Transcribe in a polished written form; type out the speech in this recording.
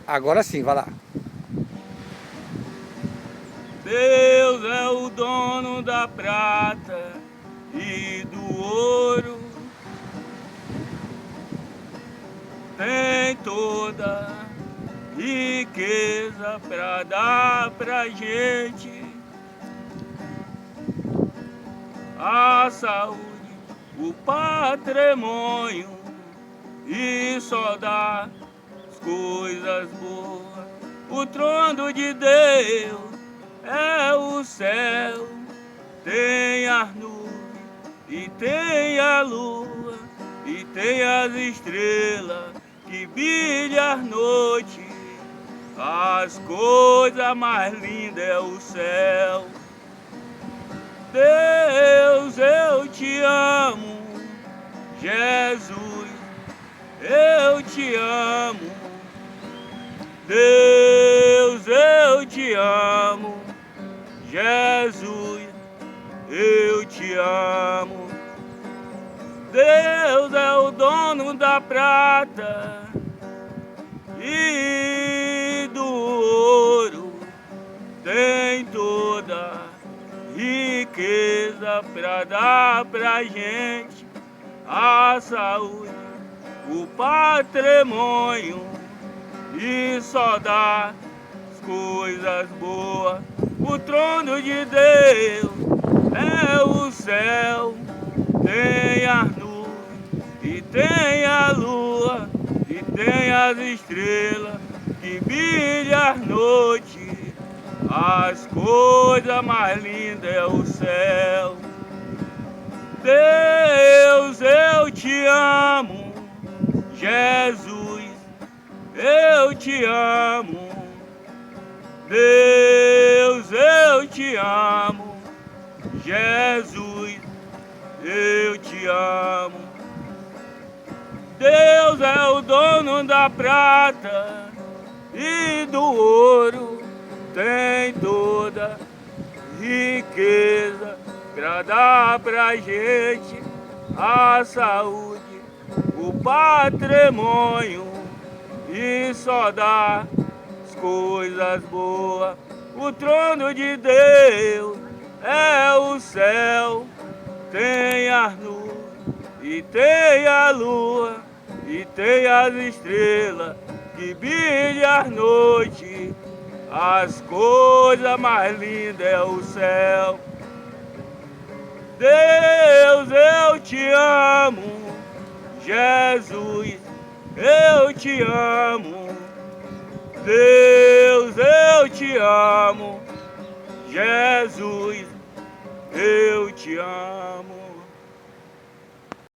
Agora sim, vai lá. Deus é o dono da prata e do ouro, tem toda riqueza pra dar pra gente, a saúde, o patrimônio, e só dá as coisas boas. O trono de Deus é o céu, tem as nuvens e tem a lua e tem as estrelas que brilham à noite. As coisas mais lindas é o céu. Deus, eu te amo, Jesus, eu te amo. Deus, eu te amo, Jesus, eu te amo. Deus é o dono da prata e do ouro, tem toda riqueza pra dar pra gente, a saúde, o patrimônio, e só dá as coisas boas. O trono de Deus é o céu, tem as nuvens e tem a lua e tem as estrelas que brilham à noite. As coisas mais lindas é o céu. Deus, eu te amo, Jesus, eu te amo. Deus, eu te amo, Jesus, eu te amo. Deus é o dono da prata e do ouro, tem toda riqueza pra dar pra gente, a saúde, o patrimônio, e só dá as coisas boas. O trono de Deus é o céu, tem as nuvens e tem a lua e tem as estrelas que brilham à noite. As coisas mais lindas é o céu. Deus, eu te amo, Jesus, eu te amo. Deus, eu te amo, Jesus, eu te amo.